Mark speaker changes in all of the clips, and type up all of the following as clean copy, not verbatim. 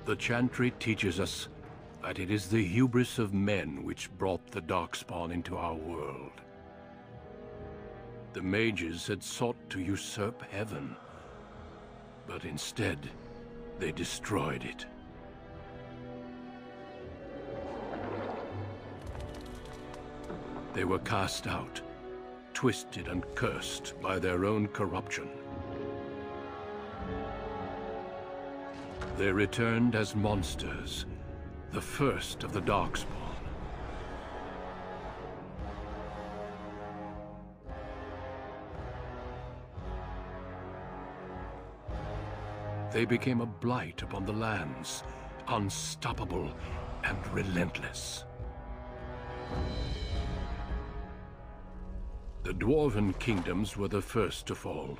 Speaker 1: The Chantry teaches us that it is the hubris of men which brought the Darkspawn into our world. The mages had sought to usurp heaven, but instead, they destroyed it. They were cast out, twisted and cursed by their own corruption. They returned as monsters, the first of the Darkspawn. They became a blight upon the lands, unstoppable and relentless. The Dwarven kingdoms were the first to fall,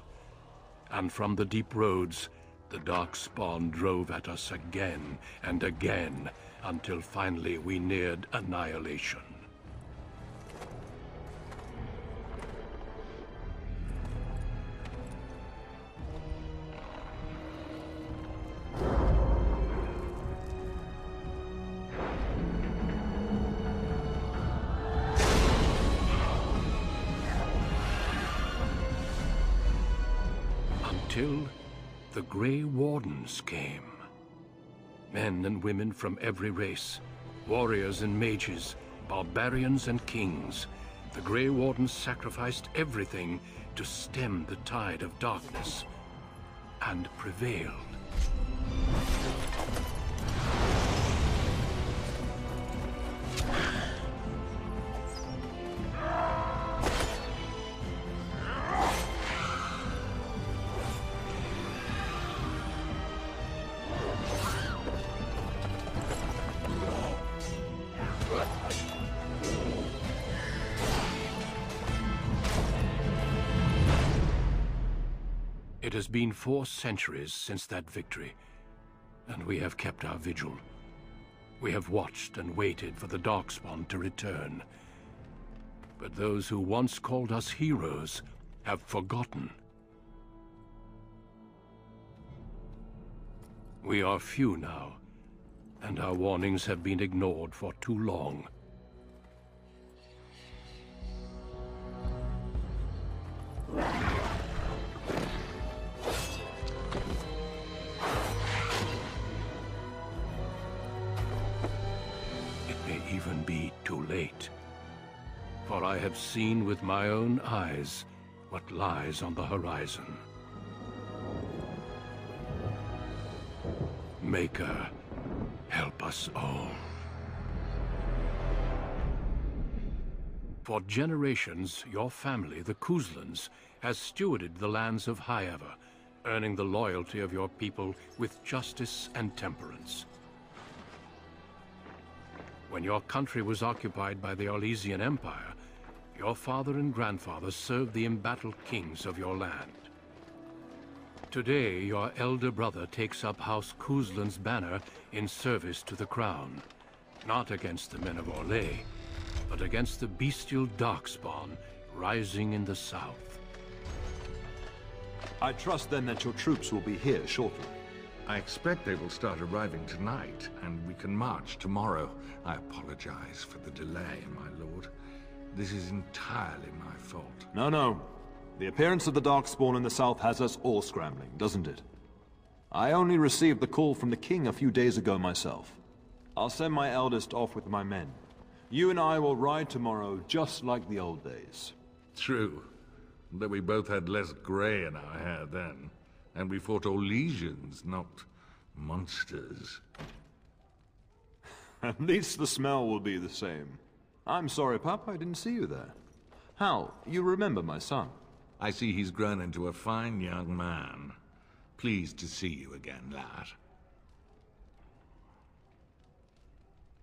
Speaker 1: and from the deep roads, the Darkspawn drove at us again and again, until finally we neared annihilation. Until the Grey Wardens came. Men and women from every race, warriors and mages, barbarians and kings. The Grey Wardens sacrificed everything to stem the tide of darkness, and prevailed. It has been 4 centuries since that victory, and we have kept our vigil. We have watched and waited for the Darkspawn to return. But those who once called us heroes have forgotten. We are few now, and our warnings have been ignored for too long. Even be too late. For I have seen with my own eyes what lies on the horizon. Maker, help us all. For generations, your family, the Kuzlans, has stewarded the lands of Highever, earning the loyalty of your people with justice and temperance. When your country was occupied by the Arlesian Empire, your father and grandfather served the embattled kings of your land. Today, your elder brother takes up House Kuzlan's banner in service to the crown, not against the men of Orlais, but against the bestial Darkspawn rising in the south.
Speaker 2: I trust then that your troops will be here shortly.
Speaker 3: I expect they will start arriving tonight, and we can march tomorrow. I apologize for the delay, my lord. This is entirely my fault.
Speaker 2: No. The appearance of the Darkspawn in the south has us all scrambling, doesn't it? I only received the call from the king a few days ago myself. I'll send my eldest off with my men. You and I will ride tomorrow just like the old days.
Speaker 3: True. Though we both had less grey in our hair then. And we fought Orlesians, not monsters.
Speaker 2: At least the smell will be the same. I'm sorry, Pup, I didn't see you there. Hal, you remember my son?
Speaker 3: I see he's grown into a fine young man. Pleased to see you again, lad.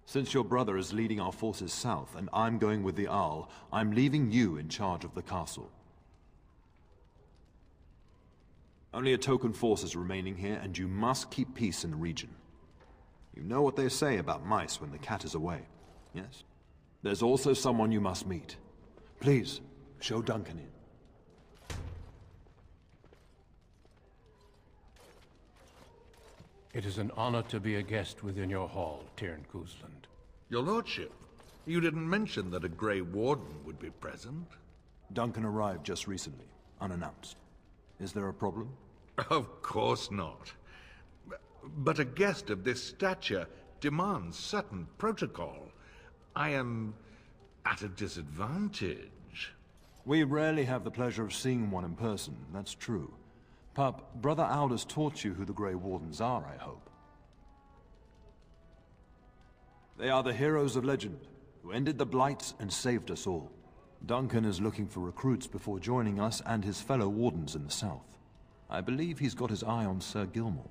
Speaker 2: Since your brother is leading our forces south, and I'm going with the Owl, I'm leaving you in charge of the castle. Only a token force is remaining here, and you must keep peace in the region. You know what they say about mice when the cat is away, yes? There's also someone you must meet. Please, show Duncan in.
Speaker 1: It is an honor to be a guest within your hall, Tyrn Kuzland.
Speaker 3: Your lordship, you didn't mention that a Grey Warden would be present.
Speaker 2: Duncan arrived just recently, unannounced. Is there a problem?
Speaker 3: Of course not. But a guest of this stature demands certain protocol. I am at a disadvantage.
Speaker 2: We rarely have the pleasure of seeing one in person, that's true. Pup, Brother Aldous taught you who the Grey Wardens are, I hope. They are the heroes of legend, who ended the Blights and saved us all. Duncan is looking for recruits before joining us and his fellow Wardens in the south. I believe he's got his eye on Sir Gilmore.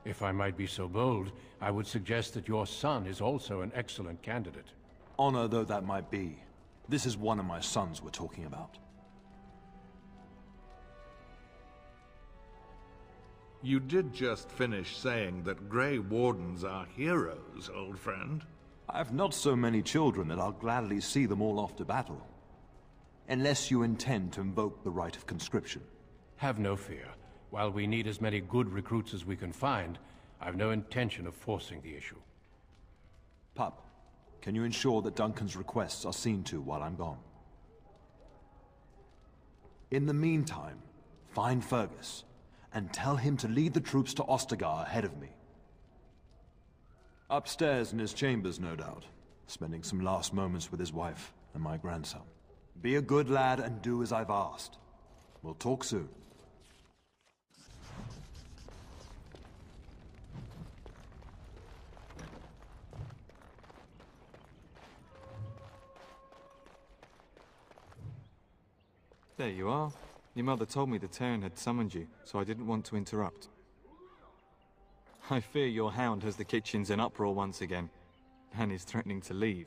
Speaker 1: If I might be so bold, I would suggest that your son is also an excellent candidate.
Speaker 2: Honor though that might be, this is one of my sons we're talking about.
Speaker 3: You did just finish saying that Grey Wardens are heroes, old friend.
Speaker 2: I have not so many children that I'll gladly see them all off to battle. Unless you intend to invoke the right of conscription.
Speaker 1: Have no fear. While we need as many good recruits as we can find, I've no intention of forcing the issue.
Speaker 2: Pup, can you ensure that Duncan's requests are seen to while I'm gone? In the meantime, find Fergus, and tell him to lead the troops to Ostagar ahead of me. Upstairs in his chambers, no doubt, spending some last moments with his wife and my grandson. Be a good lad and do as I've asked. We'll talk soon.
Speaker 4: There you are. Your mother told me the Terran had summoned you, so I didn't want to interrupt. I fear your hound has the kitchens in uproar once again, and is threatening to leave.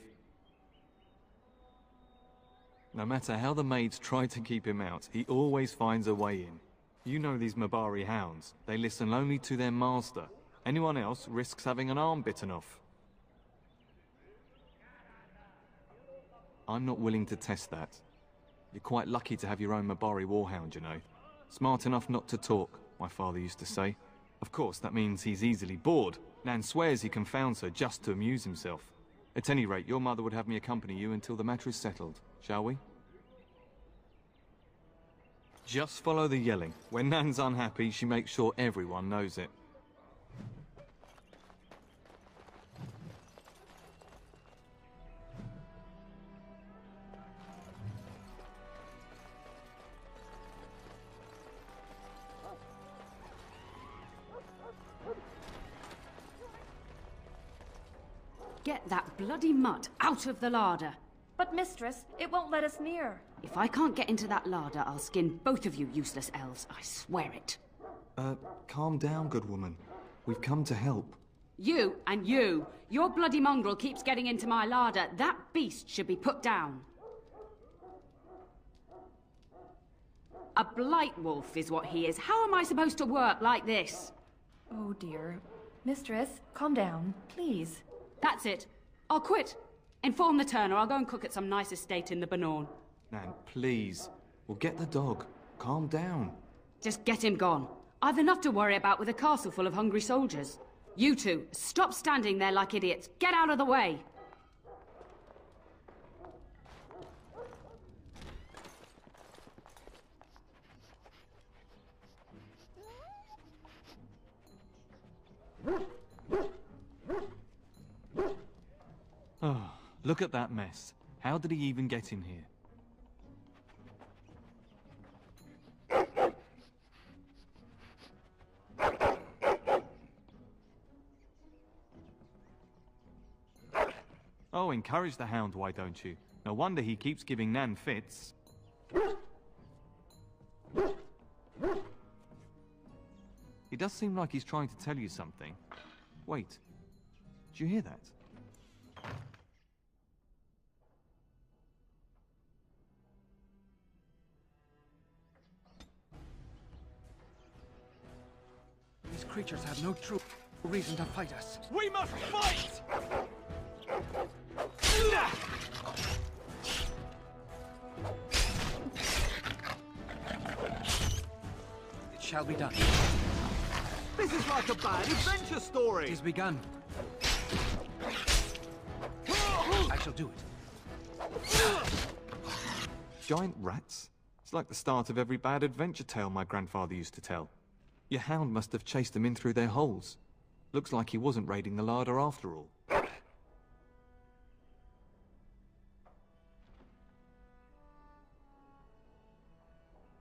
Speaker 4: No matter how the maids try to keep him out, he always finds a way in. You know these Mabari hounds. They listen only to their master. Anyone else risks having an arm bitten off. I'm not willing to test that. You're quite lucky to have your own Mabari warhound, you know. Smart enough not to talk, my father used to say. Of course, that means he's easily bored. Nan swears he confounds her just to amuse himself. At any rate, your mother would have me accompany you until the matter is settled, shall we? Just follow the yelling. When Nan's unhappy, she makes sure everyone knows it.
Speaker 5: Get that bloody mutt out of the larder.
Speaker 6: But mistress, it won't let us near.
Speaker 5: If I can't get into that larder, I'll skin both of you useless elves. I swear it.
Speaker 4: Calm down, good woman. We've come to help.
Speaker 5: You and you. Your bloody mongrel keeps getting into my larder. That beast should be put down. A blight wolf is what he is. How am I supposed to work like this?
Speaker 6: Oh dear. Mistress, calm down, please.
Speaker 5: That's it. I'll quit. Inform the Turner. I'll go and cook at some nice estate in the Banorn.
Speaker 4: Nan, please. We'll get the dog. Calm down.
Speaker 5: Just get him gone. I've enough to worry about with a castle full of hungry soldiers. You two, stop standing there like idiots. Get out of the way.
Speaker 4: Oh, look at that mess. How did he even get in here? Oh, encourage the hound, why don't you? No wonder he keeps giving Nan fits. He does seem like he's trying to tell you something. Wait, did you hear that?
Speaker 7: These creatures have no true reason to fight us.
Speaker 4: We must fight!
Speaker 7: It shall be done. This is like a bad adventure story! It has begun. I shall do it.
Speaker 4: Giant rats? It's like the start of every bad adventure tale my grandfather used to tell. Your hound must have chased them in through their holes. Looks like he wasn't raiding the larder after all.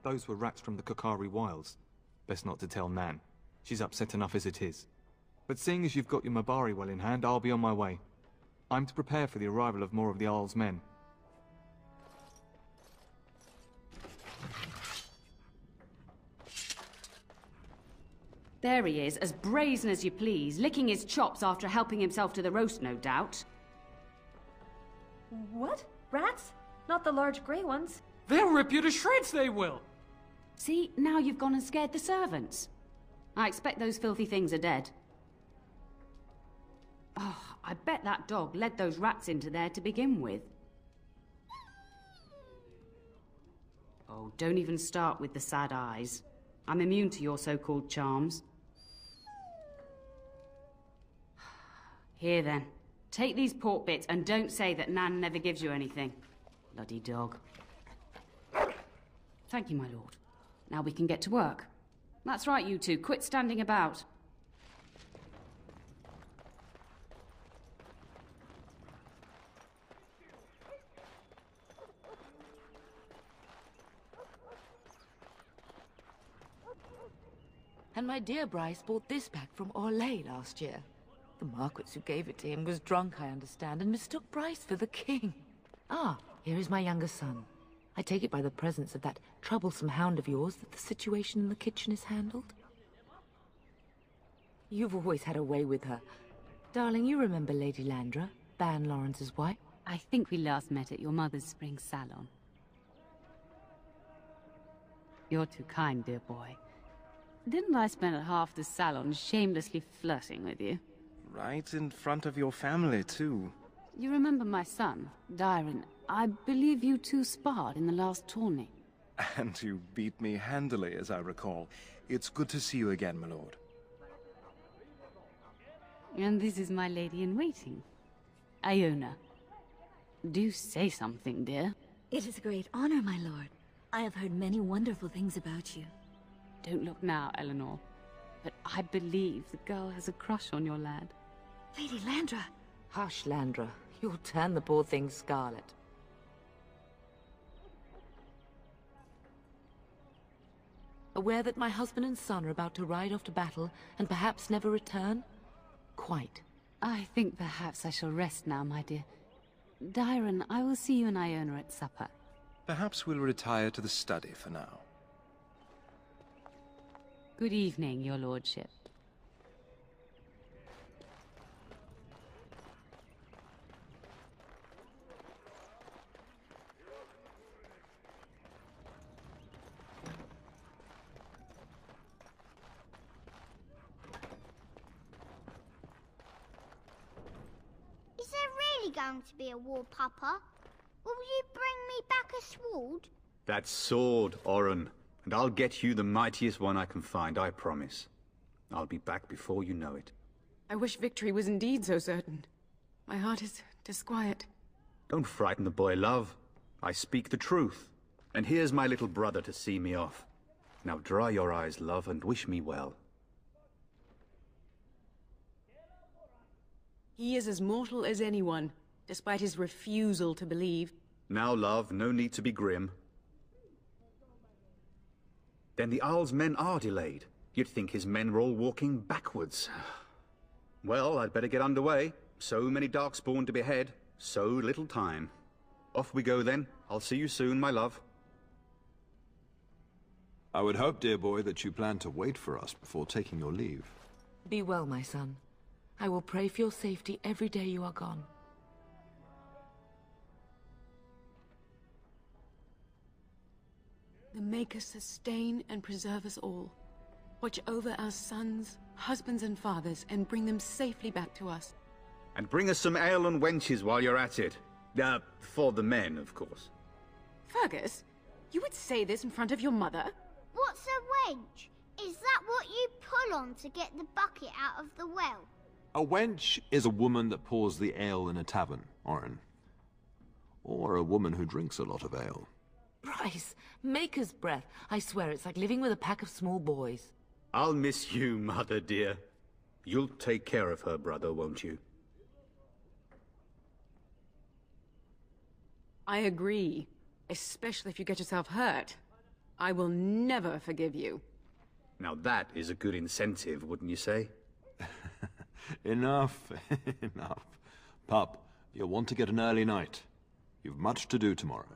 Speaker 4: Those were rats from the Kokari Wilds. Best not to tell Nan. She's upset enough as it is. But seeing as you've got your Mabari well in hand, I'll be on my way. I'm to prepare for the arrival of more of the Isle's men.
Speaker 5: There he is, as brazen as you please, licking his chops after helping himself to the roast, no doubt.
Speaker 6: What? Rats? Not the large grey ones.
Speaker 7: They'll rip you to shreds, they will!
Speaker 5: See, now you've gone and scared the servants. I expect those filthy things are dead. Oh, I bet that dog led those rats into there to begin with. Oh, don't even start with the sad eyes. I'm immune to your so-called charms. Here then, take these pork bits and don't say that Nan never gives you anything. Bloody dog. Thank you, my lord. Now we can get to work. That's right, you two. Quit standing about.
Speaker 8: And my dear Bryce bought this back from Orlais last year. The Marquis who gave it to him was drunk, I understand, and mistook Bryce for the king. Ah, here is my younger son. I take it by the presence of that troublesome hound of yours that the situation in the kitchen is handled? You've always had a way with her. Darling, you remember Lady Landra, Ban Lawrence's wife?
Speaker 5: I think we last met at your mother's spring salon. You're too kind, dear boy. Didn't I spend half the salon shamelessly flirting with you?
Speaker 9: Right in front of your family, too.
Speaker 5: You remember my son, Dyron. I believe you two sparred in the last tourney.
Speaker 9: And you beat me handily, as I recall. It's good to see you again, my lord.
Speaker 5: And this is my lady-in-waiting, Iona. Do say something, dear.
Speaker 10: It is a great honor, my lord. I have heard many wonderful things about you.
Speaker 5: Don't look now, Eleanor. But I believe the girl has a crush on your lad.
Speaker 10: Lady Landra!
Speaker 8: Hush, Landra. You'll turn the poor thing scarlet. Aware that my husband and son are about to ride off to battle and perhaps never return? Quite.
Speaker 5: I think perhaps I shall rest now, my dear. Dyron, I will see you and Iona at supper.
Speaker 9: Perhaps we'll retire to the study for now.
Speaker 5: Good evening, your lordship.
Speaker 11: Is there really going to be a war, Papa? Will you bring me back a sword?
Speaker 12: That sword, Oren. And I'll get you the mightiest one I can find, I promise. I'll be back before you know it.
Speaker 13: I wish victory was indeed so certain. My heart is disquiet.
Speaker 12: Don't frighten the boy, love. I speak the truth. And here's my little brother to see me off. Now dry your eyes, love, and wish me well.
Speaker 13: He is as mortal as anyone, despite his refusal to believe.
Speaker 12: Now, love, no need to be grim. Then the Isle's men are delayed. You'd think his men were all walking backwards. Well, I'd better get underway. So many Darkspawn to behead, so little time. Off we go then. I'll see you soon, my love.
Speaker 2: I would hope, dear boy, that you plan to wait for us before taking your leave.
Speaker 8: Be well, my son. I will pray for your safety every day you are gone.
Speaker 13: The Maker sustain and preserve us all. Watch over our sons, husbands and fathers, and bring them safely back to us.
Speaker 12: And bring us some ale and wenches while you're at it. For the men, of course.
Speaker 13: Fergus, you would say this in front of your mother?
Speaker 11: What's a wench? Is that what you pull on to get the bucket out of the well?
Speaker 2: A wench is a woman that pours the ale in a tavern, Orin. Or a woman who drinks a lot of ale.
Speaker 8: Bryce, maker's breath. I swear it's like living with a pack of small boys.
Speaker 12: I'll miss you, Mother dear. You'll take care of her brother, won't you?
Speaker 13: I agree. Especially if you get yourself hurt. I will never forgive you.
Speaker 12: Now that is a good incentive, wouldn't you say?
Speaker 2: Enough, enough. Pup, you'll want to get an early night. You've much to do tomorrow.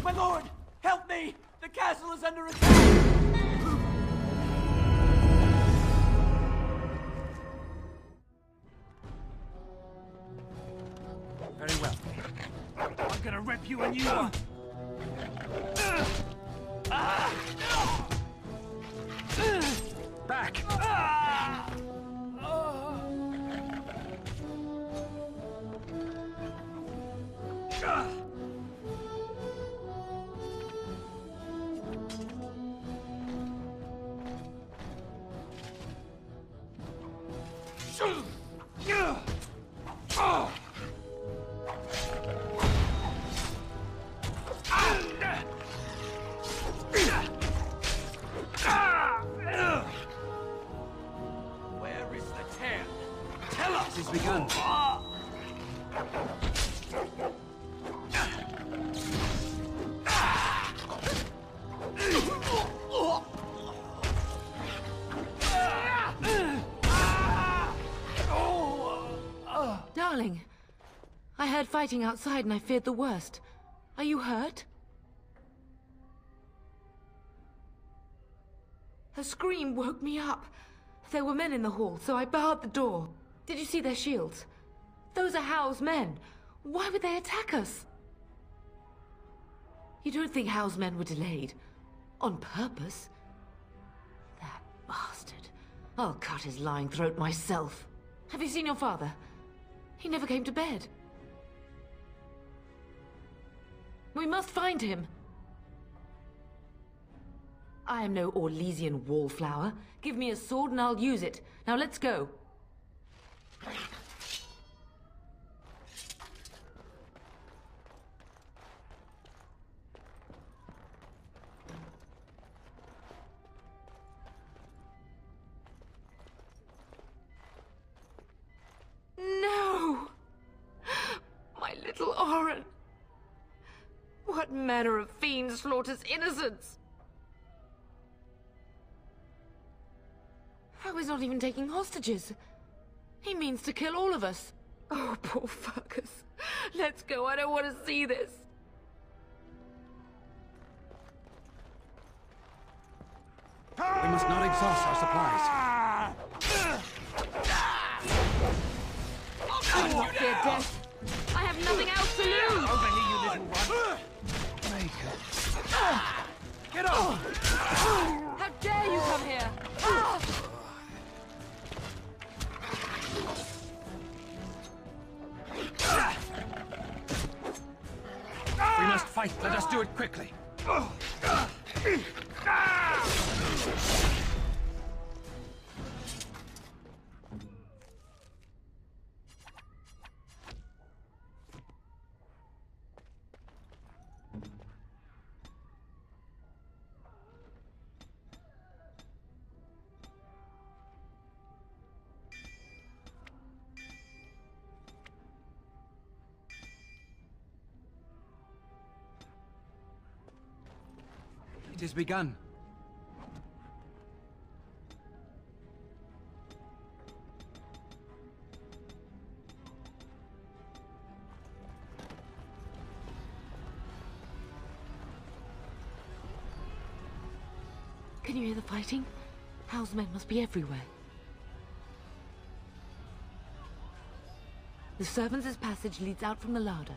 Speaker 7: My lord! Help me! The castle is under attack! Very well. I'm gonna rip you a new one! Back! Where is the tear? Tell us! It's begun.
Speaker 8: Darling, I heard fighting outside and I feared the worst. Are you hurt? Her scream woke me up. There were men in the hall, so I barred the door. Did you see their shields? Those are Howe's men. Why would they attack us? You don't think Howe's men were delayed? On purpose? That bastard. I'll cut his lying throat myself. Have you seen your father? He never came to bed. We must find him. I am no Orlesian wallflower. Give me a sword and I'll use it. Now let's go. No! My little Orin. What manner of fiend slaughters innocents? How is not even taking hostages? He means to kill all of us. Oh, poor fuckers. Let's go, I don't want to see this.
Speaker 7: We must not exhaust our supplies.
Speaker 5: I won't fear death. I have nothing else to lose.
Speaker 7: Over here, you little one. Get off!
Speaker 5: How dare you come here?
Speaker 7: We must fight. Let us do it quickly. It is begun.
Speaker 8: Can you hear the fighting? Hal's men must be everywhere. The servants' passage leads out from the larder.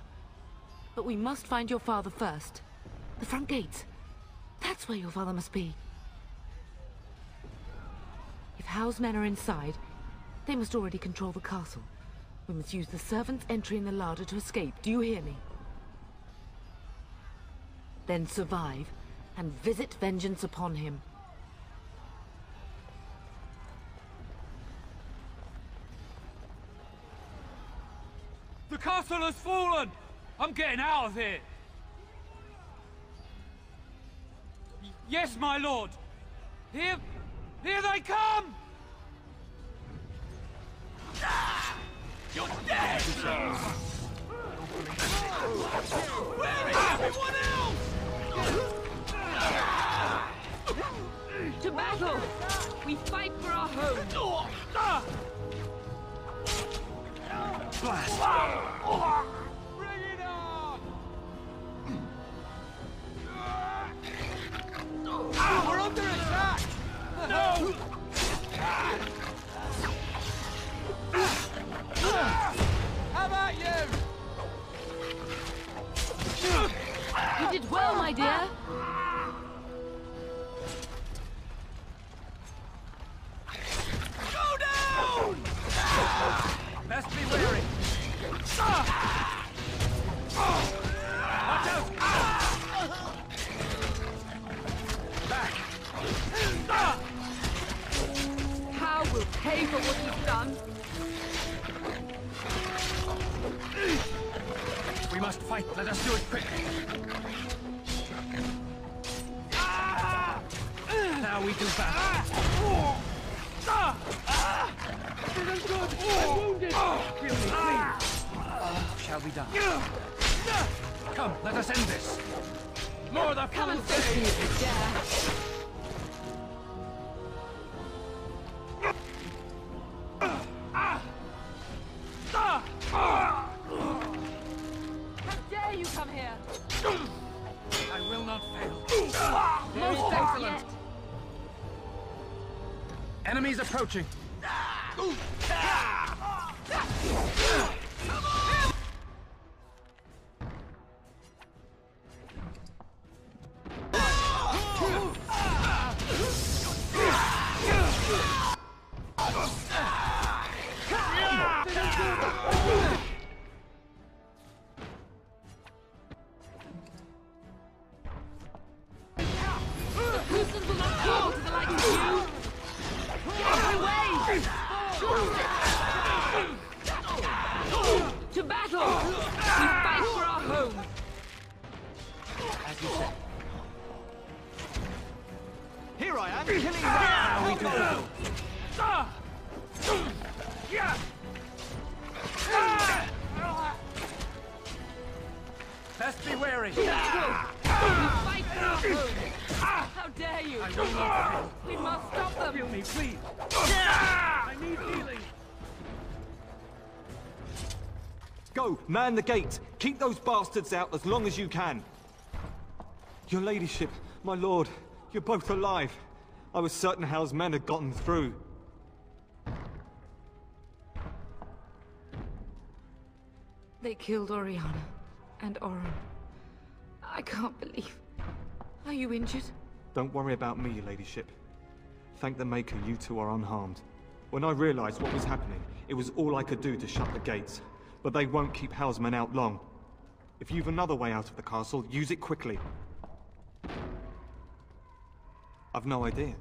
Speaker 8: But we must find your father first. The front gates. That's where your father must be. If Hal's men are inside, they must already control the castle. We must use the servants' entry in the larder to escape. Do you hear me? Then survive, and visit vengeance upon him.
Speaker 7: The castle has fallen! I'm getting out of here! Yes, my lord! Here they come! You're dead! Where is everyone else?
Speaker 5: To battle! We fight for our home!
Speaker 7: Blast! Bring it on! We're under attack! No! How about you?
Speaker 8: You did well, my dear.
Speaker 7: Go down! Best be wary. Watch out! Back!
Speaker 5: Hal will pay for what he's done.
Speaker 7: We must fight. Let us do it quickly. Now we do battle. Isn't good. I'm wounded. Feel me, please. Shall be done. Come, let us end this. More of the
Speaker 5: Come and face me if you dare. How dare you come here?
Speaker 7: I will not fail.
Speaker 5: Most excellent.
Speaker 7: Enemies approaching.
Speaker 5: To battle! We fight for our home!
Speaker 7: As you say.
Speaker 12: Here I am, killing now we go.
Speaker 7: Best be wary.
Speaker 5: We fight for our home! How dare you!
Speaker 7: I will not fail.
Speaker 5: We must stop them!
Speaker 7: Heal me, please. I need healing.
Speaker 4: Go, man the gate. Keep those bastards out as long as you can. Your ladyship, my lord, you're both alive. I was certain Hal's men had gotten through.
Speaker 8: They killed Oriana and Oren. I can't believe. Are you injured?
Speaker 4: Don't worry about me, your ladyship. Thank the Maker you two are unharmed. When I realized what was happening, it was all I could do to shut the gates. But they won't keep Hal's men out long. If you've another way out of the castle, use it quickly. I've no idea.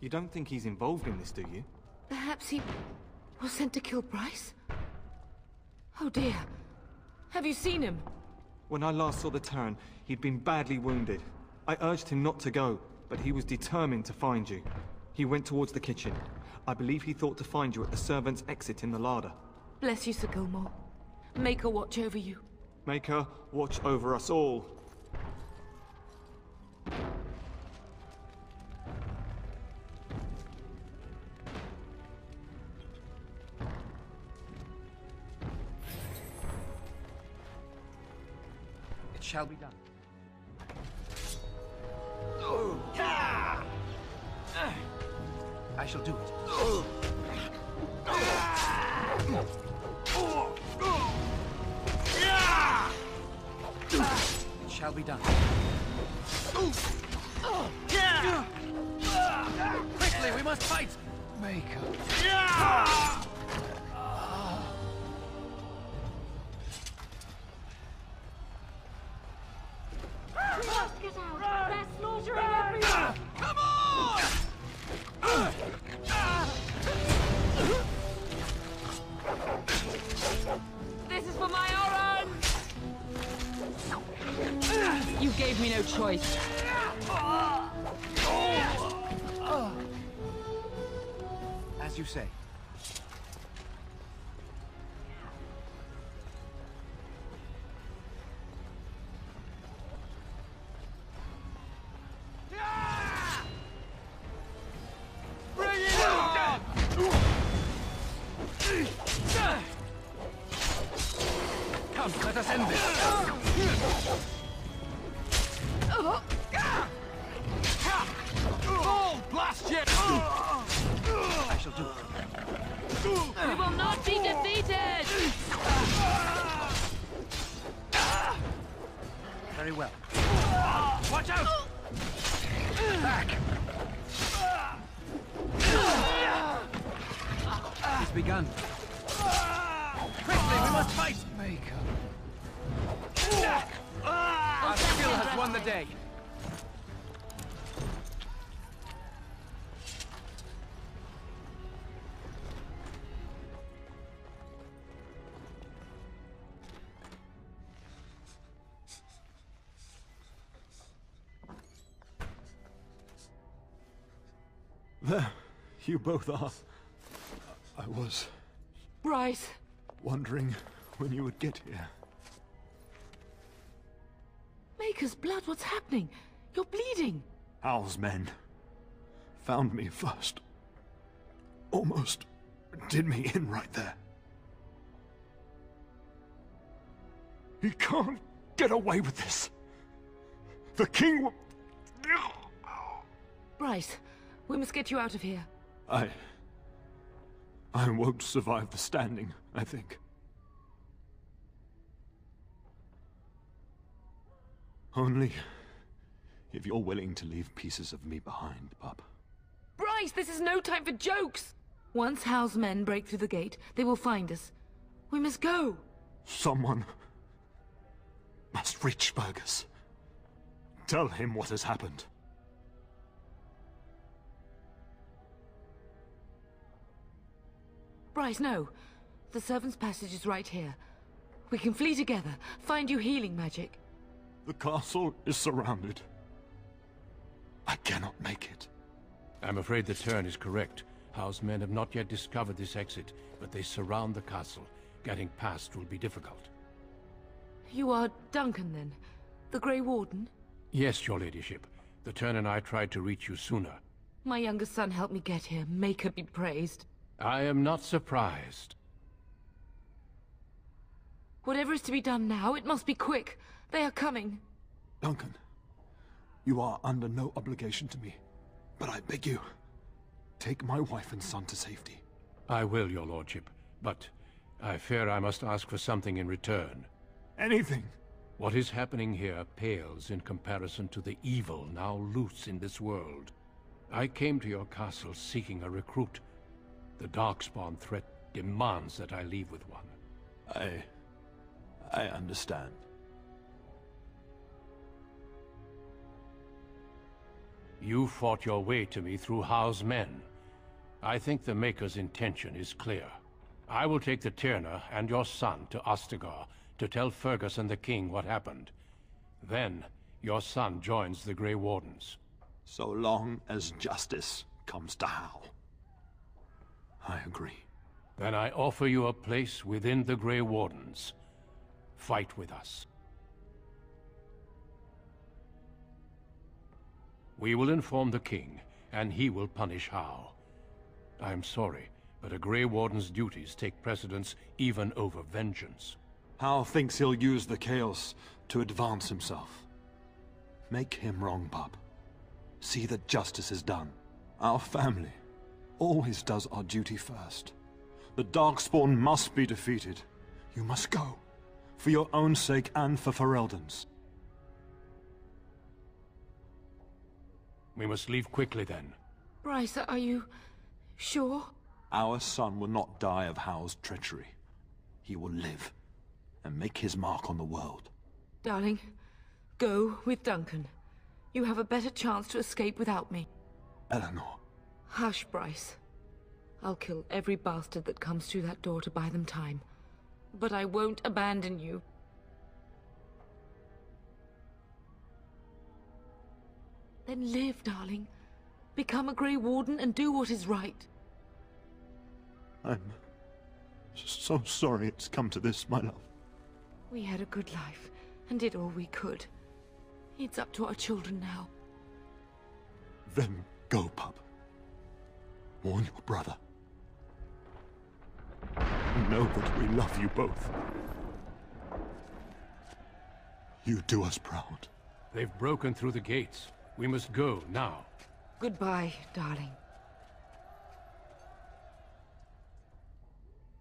Speaker 4: You don't think he's involved in this, do you?
Speaker 8: Perhaps he was sent to kill Bryce? Oh dear. Have you seen him?
Speaker 4: When I last saw the Terran, he'd been badly wounded. I urged him not to go, but he was determined to find you. He went towards the kitchen. I believe he thought to find you at the servants' exit in the larder.
Speaker 8: Bless you, Sir Gilmore. Make her watch over you.
Speaker 4: Make her watch over us all.
Speaker 7: shall be done. I shall do it. It shall be done. Quickly, we must fight! Maker.
Speaker 11: We must get out! They're slaughtering everyone!
Speaker 7: Come on!
Speaker 8: This is for my Oran! You gave me no choice.
Speaker 7: As you say. Bring it on! Come, let us end this. Oh, blast you! I shall do it.
Speaker 8: We will not be defeated!
Speaker 7: Very well. Watch out! Back! It's begun. Quickly, we must fight! Maker. Our skill has won the day.
Speaker 2: There, you both are. I was
Speaker 8: Bryce!
Speaker 2: wondering when you would get here.
Speaker 8: Maker's blood, what's happening? You're bleeding!
Speaker 2: Hal's men found me first. Almost did me in right there. He can't get away with this. The king will...
Speaker 8: Bryce, we must get you out of here.
Speaker 2: I won't survive the standing, I think. Only if you're willing to leave pieces of me behind, pup.
Speaker 8: Bryce, this is no time for jokes! Once Hal's men break through the gate, they will find us. We must go!
Speaker 2: Someone must reach Fergus. Tell him what has happened.
Speaker 8: Bryce, no. The servant's passage is right here. We can flee together, find you healing magic.
Speaker 2: The castle is surrounded. I cannot make it.
Speaker 1: I'm afraid the Turn is correct. House men have not yet discovered this exit, but they surround the castle. Getting past will be difficult.
Speaker 8: You are Duncan, then? The Grey Warden?
Speaker 1: Yes, your ladyship. The Turn and I tried to reach you sooner.
Speaker 8: My youngest son helped me get here. Maker be praised.
Speaker 1: I am not surprised.
Speaker 8: Whatever is to be done now, it must be quick. They are coming.
Speaker 2: Duncan, you are under no obligation to me, but I beg you, take my wife and son to safety.
Speaker 1: I will, your lordship, but I fear I must ask for something in return.
Speaker 2: Anything.
Speaker 1: What is happening here pales in comparison to the evil now loose in this world. I came to your castle seeking a recruit. The Darkspawn threat demands that I leave with one.
Speaker 2: I understand.
Speaker 1: You fought your way to me through Hal's men. I think the Maker's intention is clear. I will take the Tyrna and your son to Ostagar to tell Fergus and the king what happened. Then, your son joins the Grey Wardens.
Speaker 2: So long as justice comes to Hal. I agree.
Speaker 1: Then I offer you a place within the Grey Wardens. Fight with us. We will inform the king, and he will punish Hal. I am sorry, but a Grey Warden's duties take precedence even over vengeance.
Speaker 2: Hal thinks he'll use the chaos to advance himself. Make him wrong, pup. See that justice is done. Our family always does our duty first. The Darkspawn must be defeated. You must go. For your own sake and for Ferelden's.
Speaker 1: We must leave quickly then.
Speaker 8: Bryce, are you sure?
Speaker 2: Our son will not die of Hal's treachery. He will live and make his mark on the world.
Speaker 8: Darling, go with Duncan. You have a better chance to escape without me.
Speaker 2: Eleanor.
Speaker 8: Hush, Bryce. I'll kill every bastard that comes through that door to buy them time. But I won't abandon you. Then live, darling. Become a Grey Warden and do what is right.
Speaker 2: I'm so sorry it's come to this, my love.
Speaker 8: We had a good life and did all we could. It's up to our children now.
Speaker 2: Then go, pup. Warn your brother. Know that we love you both. You do us proud.
Speaker 1: They've broken through the gates. We must go now.
Speaker 8: Goodbye, darling.